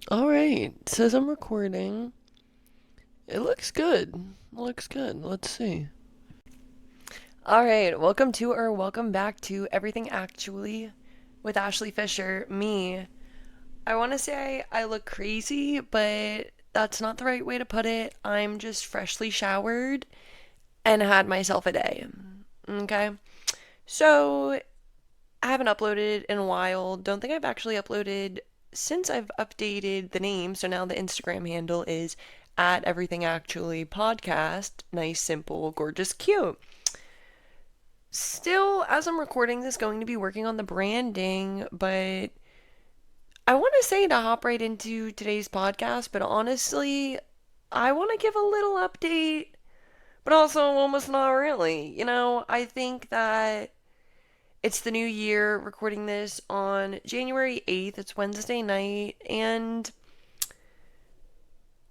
All right, it says I'm recording. It looks good. Let's see. All right, welcome back to Everything Actually with Ashley Fischer. Me. I want to say I look crazy, but that's not the right way to put it. I'm just freshly showered and had myself a day. Okay? So, I haven't uploaded in a while. Don't think I've actually uploaded since I've updated the name. So now the Instagram handle is at Everything Actually Podcast. Nice, simple, gorgeous, cute. Still, as I'm recording this, going to be working on the branding, but I want to say to hop right into today's podcast, but honestly, I want to give a little update, but also almost not really. I think that it's the new year, recording this on January 8th. It's Wednesday night. And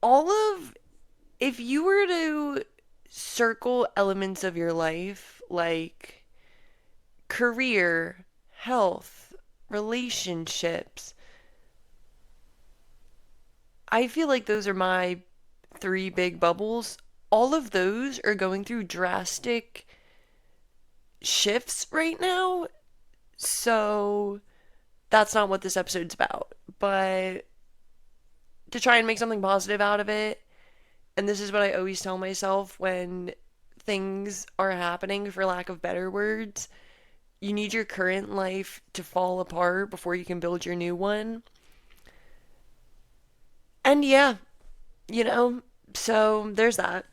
all of, if you were to circle elements of your life like career, health, relationships, I feel like those are my three big bubbles. All of those are going through drastic shifts right now. So that's not what this episode's about. But to try and make something positive out of it. And this is what I always tell myself when things are happening, for lack of better words. You need your current life to fall apart before you can build your new one. And yeah, you know, so there's that.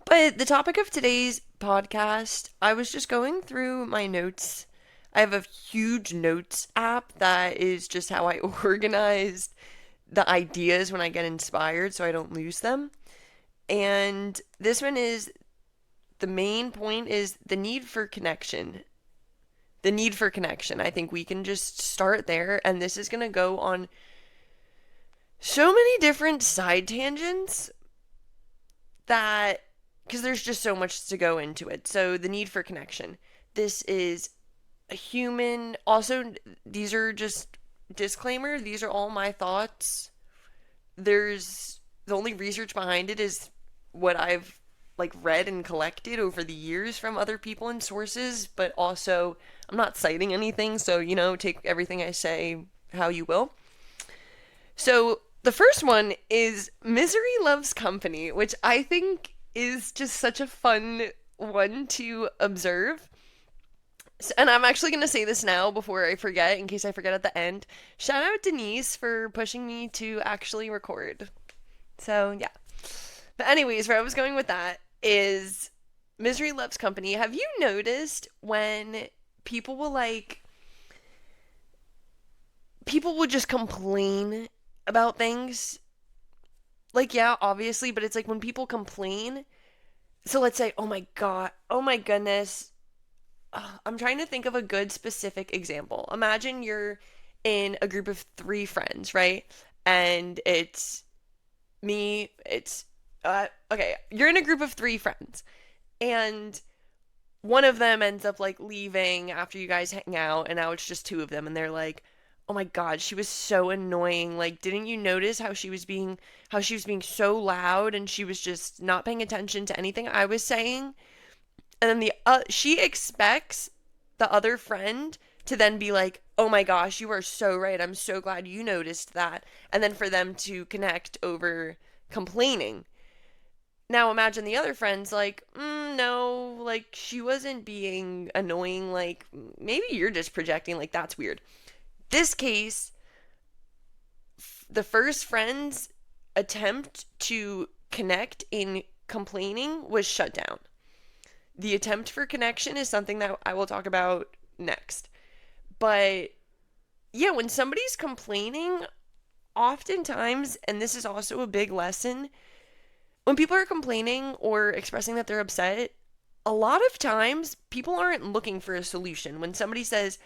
But the topic of today's podcast, I was just going through my notes. I have a huge notes app that is just how I organized the ideas when I get inspired so I don't lose them. And this one is the main point is the need for connection. The need for connection. I think we can just start there, and this is going to go on so many different side tangents that because there's just so much to go into it. So, the need for connection. This is a human. Also, these are just disclaimer, these are all my thoughts. There's the only research behind it is what I've like read and collected over the years from other people and sources, but also I'm not citing anything, so take everything I say how you will. So the first one is Misery Loves Company, which I think is just such a fun one to observe. And I'm actually going to say this now before I forget, in case I forget at the end. Shout out Denise for pushing me to actually record. So, yeah. But, anyways, where I was going with that is Misery Loves Company. Have you noticed when people will people will just complain about things? Like, yeah, obviously, but it's like when people complain. So let's say, oh my God, oh my goodness, I'm trying to think of a good specific example. Imagine you're in a group of three friends, right? And it's me, okay, you're in a group of three friends, and one of them ends up like leaving after you guys hang out, and now it's just two of them, and they're like, oh my God, she was so annoying. Like, didn't you notice how she was being so loud and she was just not paying attention to anything I was saying? And then she expects the other friend to then be like, "Oh my gosh, you are so right. I'm so glad you noticed that." And then for them to connect over complaining. Now imagine the other friend's like, no, like she wasn't being annoying. Like maybe you're just projecting. Like that's weird. This case, the first friend's attempt to connect in complaining was shut down. The attempt for connection is something that I will talk about next. But yeah, when somebody's complaining, oftentimes, and this is also a big lesson, when people are complaining or expressing that they're upset, a lot of times people aren't looking for a solution. When somebody says,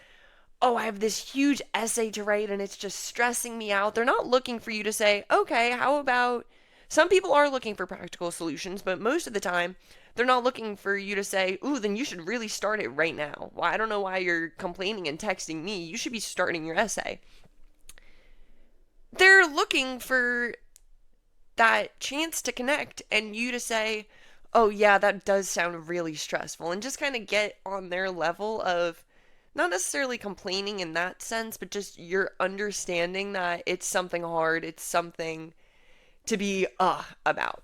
oh, I have this huge essay to write and it's just stressing me out, they're not looking for you to say, okay, how about. Some people are looking for practical solutions, but most of the time, they're not looking for you to say, ooh, then you should really start it right now. Well, I don't know why you're complaining and texting me. You should be starting your essay. They're looking looking for that chance to connect and you to say, oh, yeah, that does sound really stressful, and just kind of get on their level of not necessarily complaining in that sense, but just you're understanding that it's something hard, it's something to be about.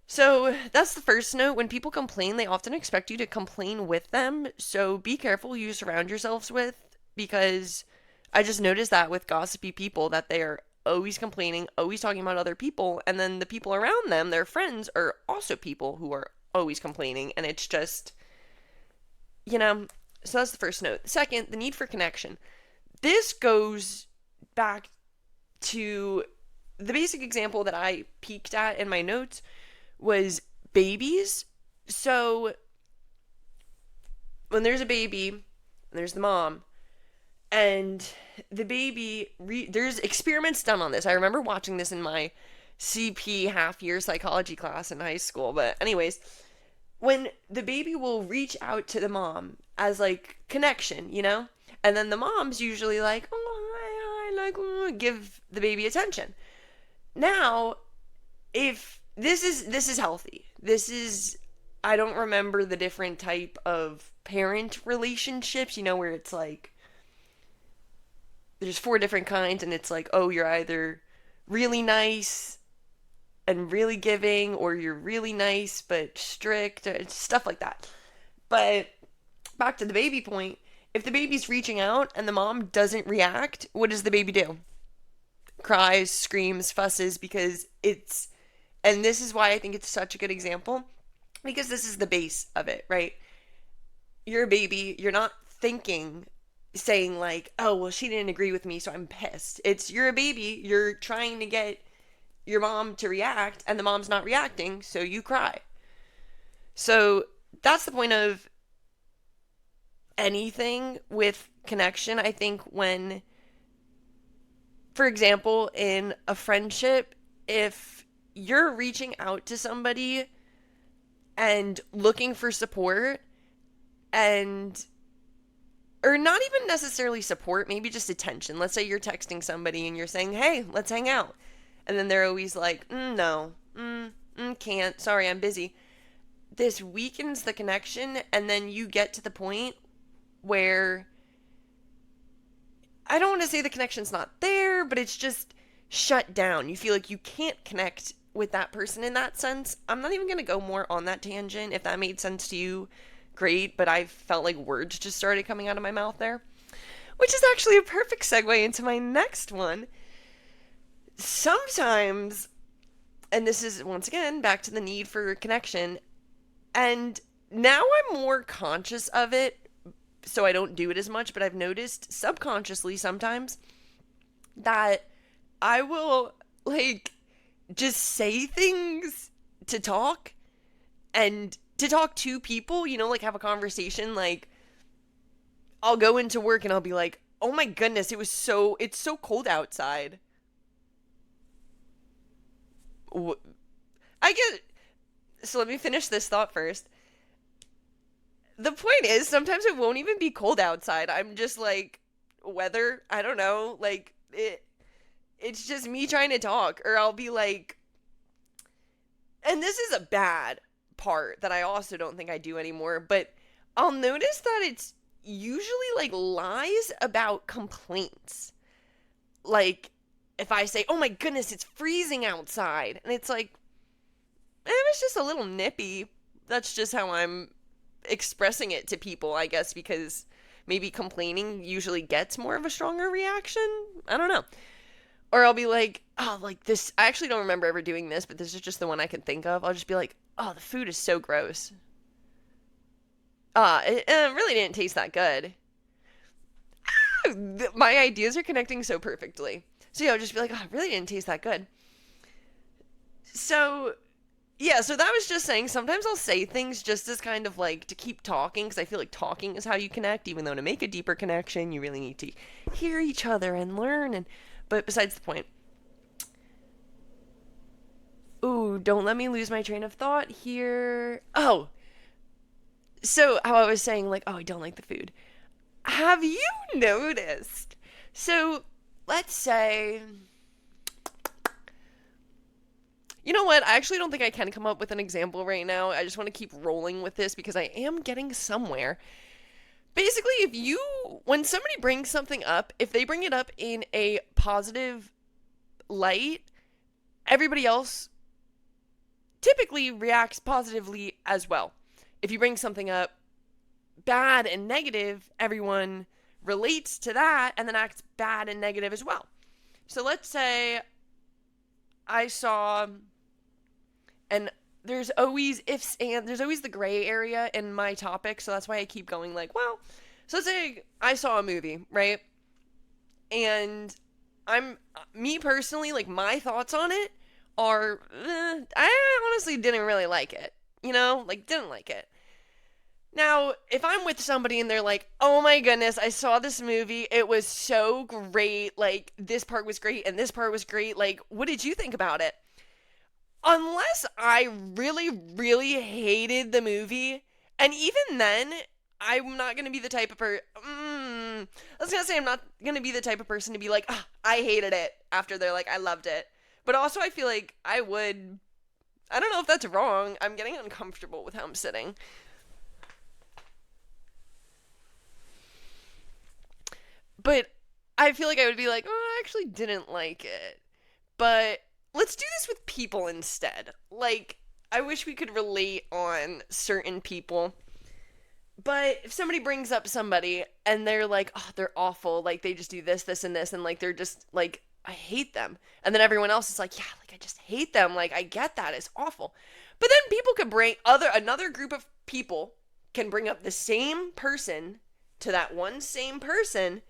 So that's the first note. When people complain, they often expect you to complain with them. So be careful who you surround yourselves with, because I just noticed that with gossipy people that they are always complaining, always talking about other people, and then the people around them, their friends, are also people who are always complaining, and it's just, you know, so that's the first note. Second, the need for connection. This goes back to the basic example that I peeked at in my notes was babies. So when there's a baby, there's the mom, and the baby, there's experiments done on this. I remember watching this in my CP half year psychology class in high school. But, anyways, when the baby will reach out to the mom as like connection, and then the mom's usually like, oh, hi, like, give the baby attention. Now, if this is healthy. This is, I don't remember the different type of parent relationships, where it's like there's 4 different kinds, and it's like, oh, you're either really nice and really giving, or you're really nice but strict, or stuff like that. But back to the baby point, if the baby's reaching out and the mom doesn't react, what does the baby do? Cries, screams, fusses, because it's, and this is why I think it's such a good example, because this is the base of it, right? You're a baby, you're not thinking, saying like, oh, well, she didn't agree with me, so I'm pissed. It's, you're a baby, you're trying to get your mom to react, and the mom's not reacting, so you cry. So that's the point of anything with connection. I think when, for example, in a friendship, if you're reaching out to somebody and looking for support, and or not even necessarily support, maybe just attention. Let's say you're texting somebody and you're saying, hey, let's hang out. And then they're always like, no, can't, sorry, I'm busy. This weakens the connection, and then you get to the point where, I don't want to say the connection's not there, but it's just shut down. You feel like you can't connect with that person in that sense. I'm not even going to go more on that tangent. If that made sense to you, great, but I felt like words just started coming out of my mouth there, which is actually a perfect segue into my next one. Sometimes, and this is once again back to the need for connection, and now I'm more conscious of it, so I don't do it as much, but I've noticed subconsciously sometimes that I will like just say things to talk, and to talk to people, like have a conversation. Like, I'll go into work and I'll be like, oh my goodness, it's so cold outside. I get, so let me finish this thought first. The point is, sometimes it won't even be cold outside. I'm just like, weather, I don't know, like, it's just me trying to talk. Or I'll be like, and this is a bad part that I also don't think I do anymore, but I'll notice that it's usually like lies about complaints. Like, if I say, oh my goodness, it's freezing outside, and it's like, it was just a little nippy. That's just how I'm expressing it to people, I guess, because maybe complaining usually gets more of a stronger reaction. I don't know. Or I'll be like, oh, like this, I actually don't remember ever doing this, but this is just the one I can think of. I'll just be like, oh, the food is so gross. It really didn't taste that good. My ideas are connecting so perfectly. So yeah, I'll just be like, oh, it really didn't taste that good. So, yeah, so that was just saying, sometimes I'll say things just as kind of like to keep talking, because I feel like talking is how you connect, even though to make a deeper connection, you really need to hear each other and learn. But besides the point. Ooh, don't let me lose my train of thought here. Oh, so how I was saying, like, oh, I don't like the food. Have you noticed? So, let's say You know what? I actually don't think I can come up with an example right now. I just want to keep rolling with this because I am getting somewhere. Basically, when somebody brings something up, if they bring it up in a positive light, everybody else typically reacts positively as well. If you bring something up bad and negative, everyone relates to that and then acts bad and negative as well. So let's say I saw, and there's always ifs and there's always the gray area in my topic, so that's why I keep going like, well, so let's say I saw a movie, right? And I'm me personally, like my thoughts on it are, I honestly didn't really like it. Like didn't like it. Now, if I'm with somebody and they're like, oh my goodness, I saw this movie, it was so great, like this part was great and this part was great, like what did you think about it? Unless I really, really hated the movie, and even then, I'm not gonna be the type of person. I was gonna say I'm not gonna be the type of person to be like, I hated it after they're like, I loved it. But also, I feel like I would. I don't know if that's wrong. I'm getting uncomfortable with how I'm sitting. But I feel like I would be like, oh, I actually didn't like it. But let's do this with people instead. Like, I wish we could relate on certain people. But if somebody brings up somebody and they're like, oh, they're awful, like they just do this, this, and this, and like they're just like, I hate them. And then everyone else is like, yeah, like I just hate them. Like, I get that. It's awful. But then people could bring another group of people can bring up the same person to that one same person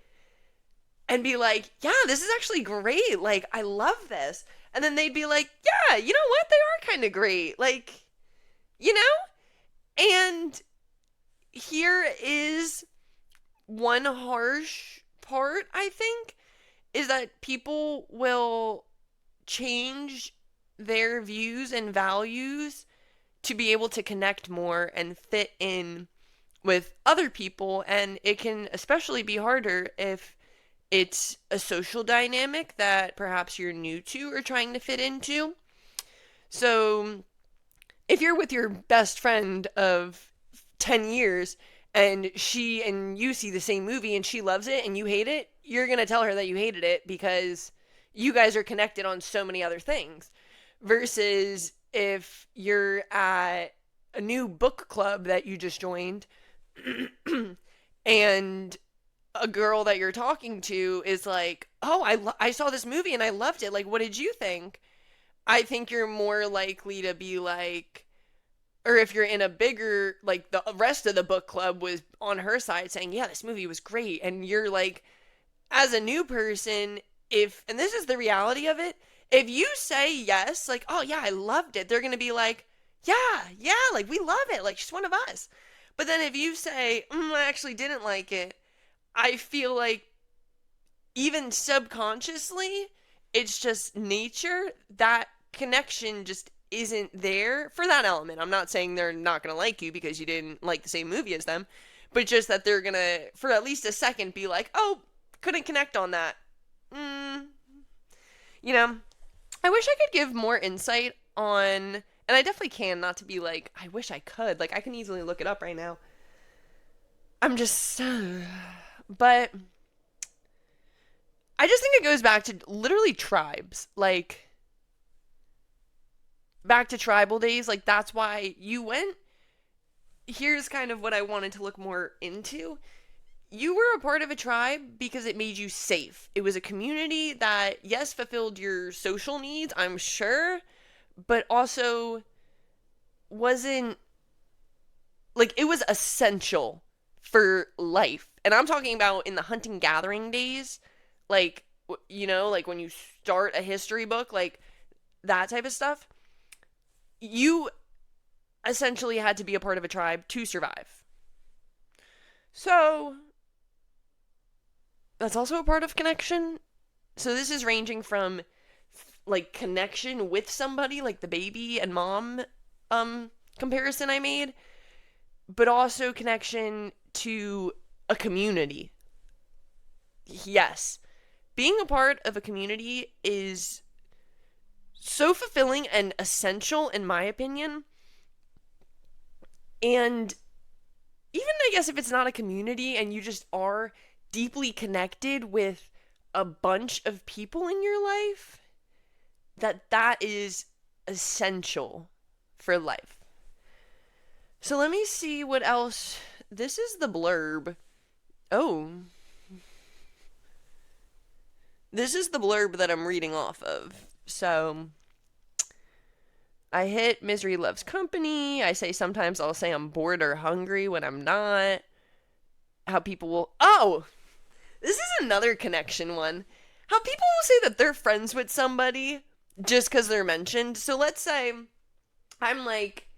and be like, yeah, this is actually great. Like, I love this. And then they'd be like, yeah, you know what? They are kind of great. Like, you know? And here is one harsh part, I think, is that people will change their views and values to be able to connect more and fit in with other people. And it can especially be harder if it's a social dynamic that perhaps you're new to or trying to fit into. So if you're with your best friend of 10 years and she and you see the same movie and she loves it and you hate it, you're going to tell her that you hated it because you guys are connected on so many other things. Versus if you're at a new book club that you just joined and a girl that you're talking to is like, oh, I saw this movie and I loved it. Like, what did you think? I think you're more likely to be like, or if you're in a bigger, like the rest of the book club was on her side saying, yeah, this movie was great. And you're like, as a new person, and this is the reality of it, if you say yes, like, oh yeah, I loved it, they're going to be like, yeah, like we love it. Like she's one of us. But then if you say, I actually didn't like it, I feel like even subconsciously, it's just nature. That connection just isn't there for that element. I'm not saying they're not going to like you because you didn't like the same movie as them, but just that they're going to, for at least a second, be like, oh, couldn't connect on that. You know, I wish I could give more insight on, and I definitely can, not to be like, I wish I could. Like, I can easily look it up right now. I'm just, but I just think it goes back to literally tribes. Like, back to tribal days. Like, that's why you went. Here's kind of what I wanted to look more into. You were a part of a tribe because it made you safe. It was a community that, yes, fulfilled your social needs, I'm sure, but also wasn't, like, it was essential for life. And I'm talking about in the hunting gathering days, like, like when you start a history book, like that type of stuff. You essentially had to be a part of a tribe to survive. So, that's also a part of connection. So this is ranging from like connection with somebody, like the baby and mom comparison I made, but also connection to a community. Yes. Being a part of a community is so fulfilling and essential, in my opinion. And even, I guess, if it's not a community and you just are deeply connected with a bunch of people in your life, that is essential for life. So let me see what else. This is the blurb. Oh, this is the blurb that I'm reading off of. So I hit misery loves company. I say sometimes I'll say I'm bored or hungry when I'm not. How people will. Oh, this is another connection one. How people will say that they're friends with somebody just because they're mentioned. So let's say I'm like,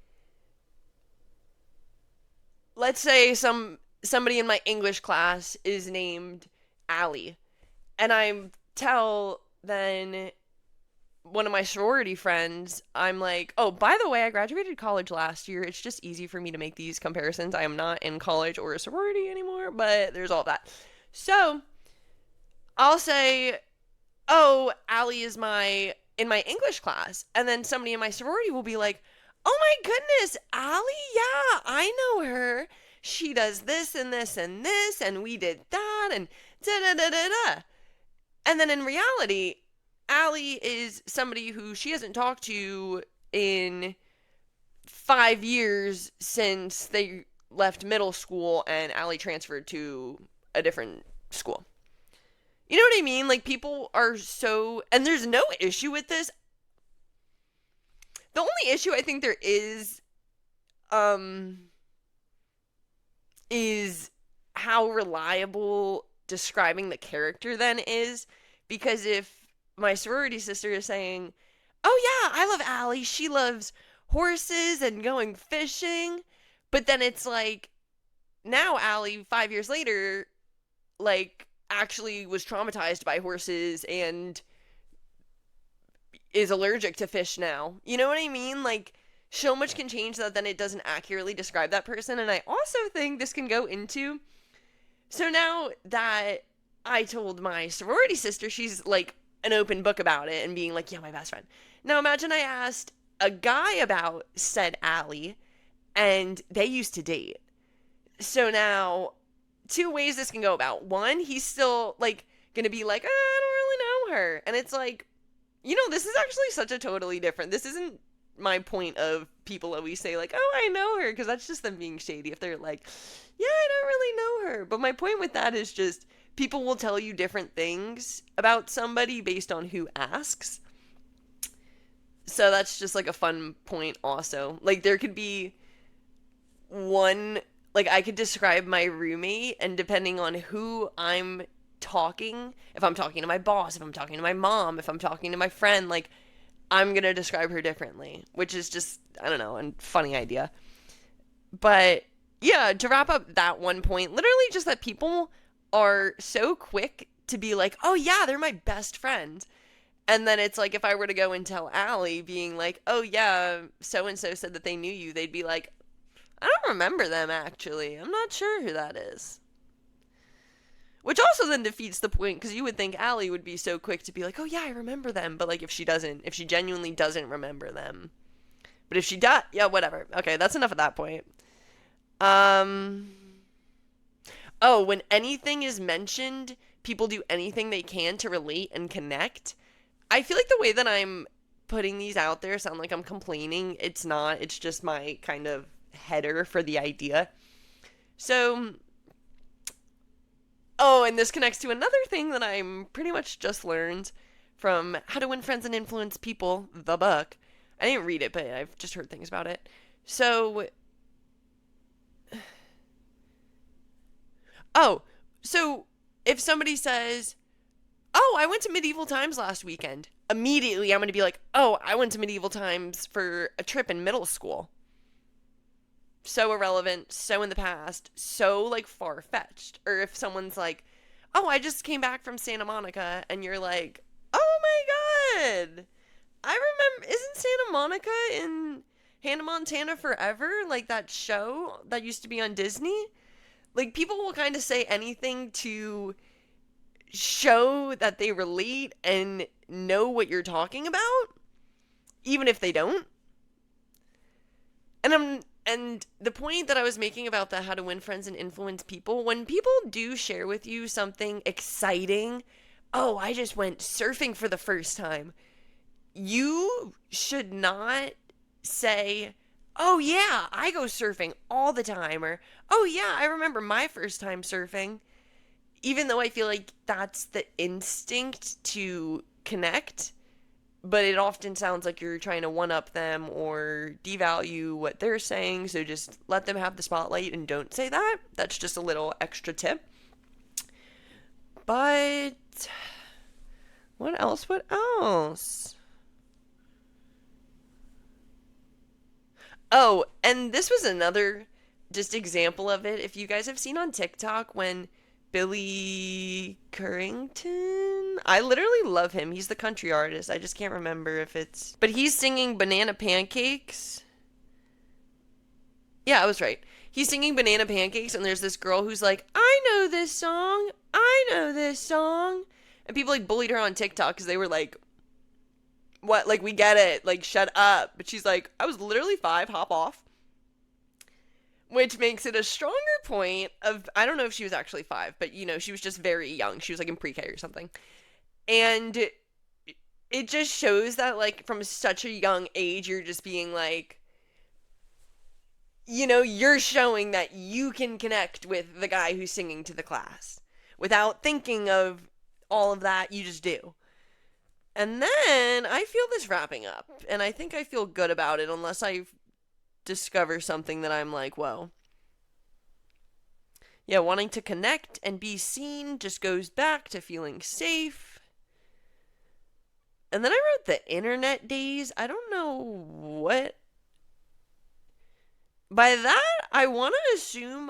let's say somebody in my English class is named Allie, and I tell then one of my sorority friends, I'm like, oh, by the way, I graduated college last year. It's just easy for me to make these comparisons. I am not in college or a sorority anymore, but there's all that. So I'll say, oh, Allie is in my English class. And then somebody in my sorority will be like, oh my goodness, Allie, yeah, I know her. She does this and this and this, and we did that, and da da da da da. And then in reality, Allie is somebody who she hasn't talked to in 5 years since they left middle school and Allie transferred to a different school. You know what I mean? Like, people are so, and there's no issue with this. The only issue I think there is how reliable describing the character then is. Because if my sorority sister is saying, oh yeah, I love Allie, she loves horses and going fishing, but then it's like, now Allie, 5 years later, like, actually was traumatized by horses and is allergic to fish now. You know what I mean? Like, so much can change that then it doesn't accurately describe that person. And I also think this can go into, so now that I told my sorority sister, she's like an open book about it and being like, yeah, my best friend. Now imagine I asked a guy about said Allie and they used to date. So now, two ways this can go about. One, he's still like gonna be like, I don't really know her. And it's like, this is actually such a totally different, this isn't my point of people always say like, oh, I know her, because that's just them being shady. If they're like, yeah, I don't really know her. But my point with that is just people will tell you different things about somebody based on who asks. So that's just like a fun point also. Like, there could be one, like, I could describe my roommate, and depending on who I'm talking, if I'm talking to my boss, if I'm talking to my mom, if I'm talking to my friend, like, I'm gonna describe her differently, which is just, I don't know, a funny idea. But yeah, to wrap up that one point, literally just that people are so quick to be like, oh yeah, they're my best friend. And then it's like, if I were to go and tell Allie, being like, oh yeah, so and so said that they knew you, they'd be like, I don't remember them actually. I'm not sure who that is. Which also then defeats the point, because you would think Allie would be so quick to be like, oh yeah, I remember them. But like, if she genuinely doesn't remember them. But if she does, yeah, whatever. Okay, that's enough at that point. Oh, when anything is mentioned, people do anything they can to relate and connect. I feel like the way that I'm putting these out there sound like I'm complaining. It's not. It's just my kind of header for the idea. So, oh, and this connects to another thing that I'm pretty much just learned from How to Win Friends and Influence People, the book. I didn't read it, but I've just heard things about it. So, so if somebody says, oh, I went to medieval times last weekend, immediately I'm going to be like, oh, I went to medieval times for a trip in middle school. So irrelevant, so in the past, so like far-fetched. Or if someone's like, oh, I just came back from Santa Monica, and you're like, oh my god, I remember, isn't Santa Monica in Hannah Montana Forever? Like that show that used to be on Disney? Like, people will kind of say anything to show that they relate and know what you're talking about. even if they don't. And the point that I was making about the how to win friends and influence people, when people do share with you something exciting, oh, I just went surfing for the first time. You should not say, "Oh yeah, I go surfing all the time," or "Oh yeah, I remember my first time surfing." Even though I feel like that's the instinct to connect, but it often sounds like you're trying to one up them or devalue what they're saying. So just let them have the spotlight and don't say that. That's just a little extra tip. But what else? What else? Oh, and this was another just example of it. If you guys have seen on TikTok when Billy Currington, I literally love him. He's the country artist. I just can't remember if it's, but he's singing Banana Pancakes. Yeah, I was right. He's singing Banana Pancakes, and there's this girl who's like, "I know this song. I know this song." And people like bullied her on TikTok because they were like, "What? Like, we get it. Like, shut up." But she's like, "I was literally 5, hop off." Which makes it a stronger point of, I don't know if she was actually 5, but she was just very young. She was like in pre-K or something. And it just shows that, like, from such a young age, you're just being like, you're showing that you can connect with the guy who's singing to the class without thinking of all of that. You just do. And then I feel this wrapping up, and I think I feel good about it unless I discover something that I'm like, whoa. Yeah, wanting to connect and be seen just goes back to feeling safe. And then I wrote the internet days. I don't know what. By that, I want to assume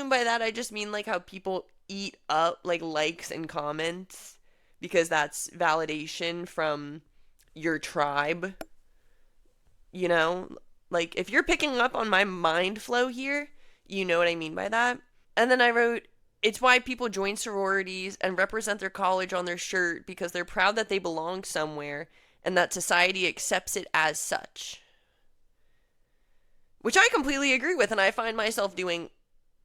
by that I just mean like how people eat up like likes and comments because that's validation from your tribe, you know? Like if you're picking up on my mind flow here, you know what I mean by that. And then I wrote, it's why people join sororities and represent their college on their shirt because they're proud that they belong somewhere and that society accepts it as such. Which I completely agree with, and I find myself doing.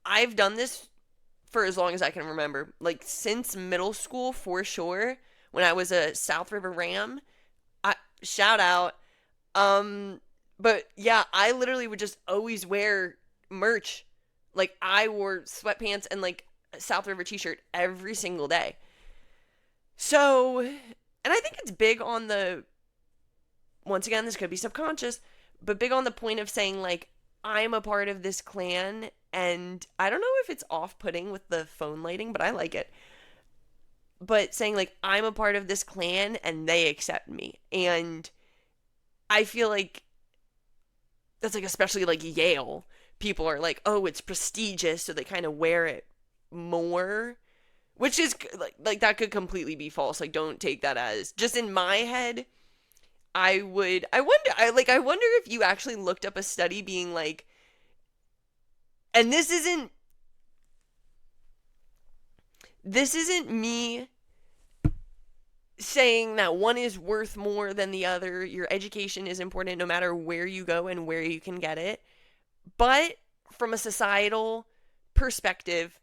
I've done this for as long as I can remember. Like since middle school for sure, when I was a South River Ram. I shout out. But yeah, I literally would just always wear merch. Like I wore sweatpants and like a South River t-shirt every single day. So, and I think it's big on the, once again, this could be subconscious, but big on the point of saying like I'm a part of this clan, and I don't know if it's off-putting with the phone lighting, but I like it. But saying like I'm a part of this clan and they accept me. And I feel like that's like especially like Yale, people are like, "Oh, it's prestigious," so they kind of wear it more, which is like that could completely be false. Like don't take that as just in my head. I wonder if you actually looked up a study being like, and this isn't me saying that one is worth more than the other. Your education is important no matter where you go and where you can get it. But from a societal perspective,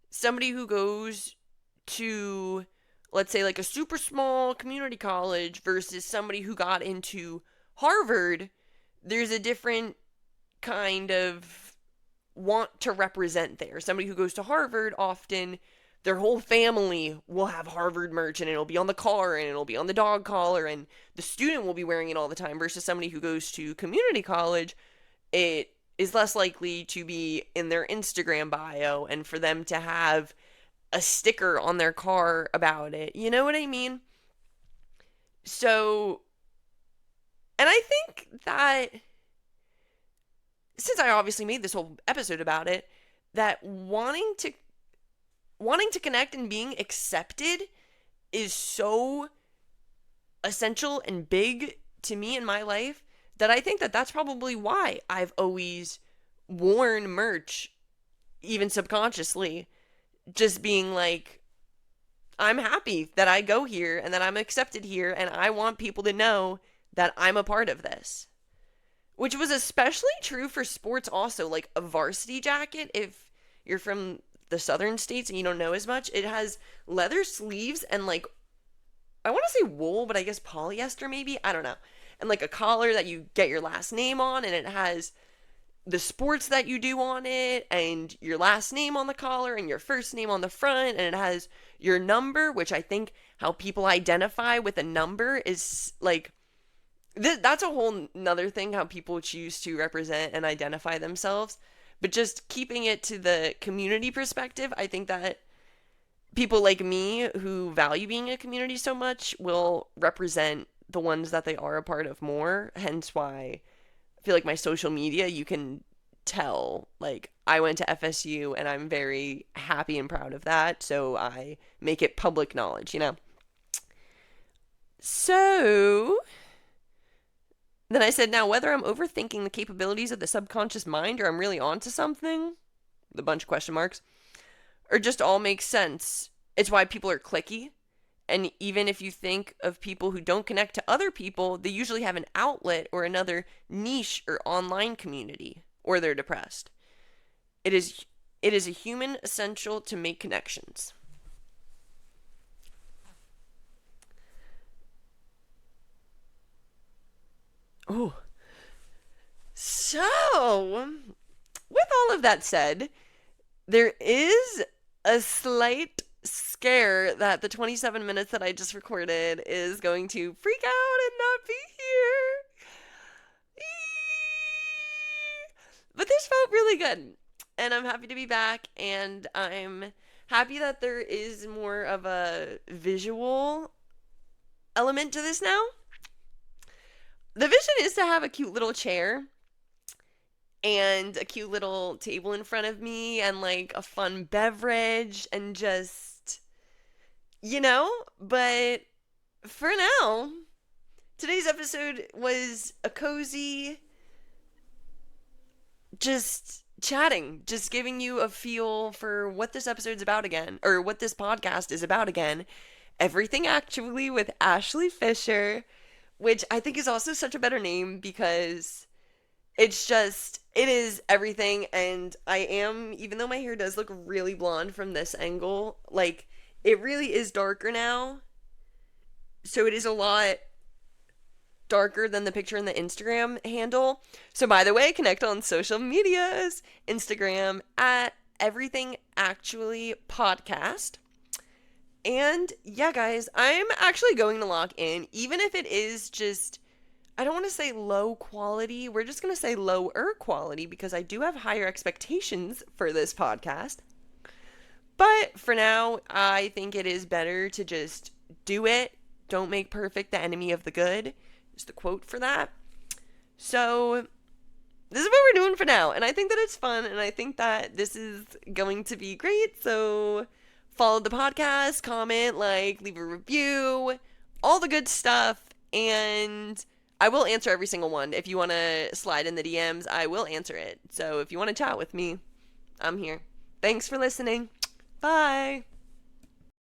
somebody who goes to, let's say, like a super small community college versus somebody who got into Harvard, there's a different kind of want to represent there. Somebody who goes to Harvard often, their whole family will have Harvard merch and it'll be on the car and it'll be on the dog collar and the student will be wearing it all the time versus somebody who goes to community college, it is less likely to be in their Instagram bio and for them to have a sticker on their car about it. You know what I mean? So, and I think that since I obviously made this whole episode about it, that wanting to connect and being accepted is so essential and big to me in my life that I think that that's probably why I've always worn merch, even subconsciously, just being like, I'm happy that I go here and that I'm accepted here, and I want people to know that I'm a part of this. Which was especially true for sports, also. Like a varsity jacket, if you're from the southern states and you don't know as much, it has leather sleeves and, like, I want to say wool, but I guess polyester maybe. I don't know. And like a collar that you get your last name on, and it has the sports that you do on it, and your last name on the collar, and your first name on the front, and it has your number, which I think how people identify with a number is like that's a whole nother thing, how people choose to represent and identify themselves. But just keeping it to the community perspective, I think that people like me who value being a community so much will represent the ones that they are a part of more. Hence why I feel like my social media, you can tell, like, I went to FSU and I'm very happy and proud of that. So I make it public knowledge, you know? So then I said, now whether I'm overthinking the capabilities of the subconscious mind or I'm really onto something, the bunch of question marks, or just all makes sense. It's why people are cliquey. And even if you think of people who don't connect to other people, they usually have an outlet or another niche or online community, or they're depressed. It is a human essential to make connections. Oh. So, with all of that said, there is a slight scare that the 27 minutes that I just recorded is going to freak out and not be here. But this felt really good. And I'm happy to be back. And I'm happy that there is more of a visual element to this now. The vision is to have a cute little chair and a cute little table in front of me and like a fun beverage and just, but for now, today's episode was a cozy, just chatting, just giving you a feel for what this episode's about again, or what this podcast is about again. Everything Actually with Ashley Fischer, which I think is also such a better name because it is everything. And I am, even though my hair does look really blonde from this angle, like, it really is darker now. So it is a lot darker than the picture in the Instagram handle. So by the way, connect on social medias. Instagram at Everything Actually Podcast. And yeah, guys, I'm actually going to lock in, even if it is just, I don't want to say low quality. We're just going to say lower quality because I do have higher expectations for this podcast. But for now, I think it is better to just do it. Don't make perfect the enemy of the good is the quote for that. So this is what we're doing for now. And I think that it's fun. And I think that this is going to be great. So follow the podcast, comment, like, leave a review, all the good stuff. And I will answer every single one. If you want to slide in the DMs, I will answer it. So if you want to chat with me, I'm here. Thanks for listening. Bye.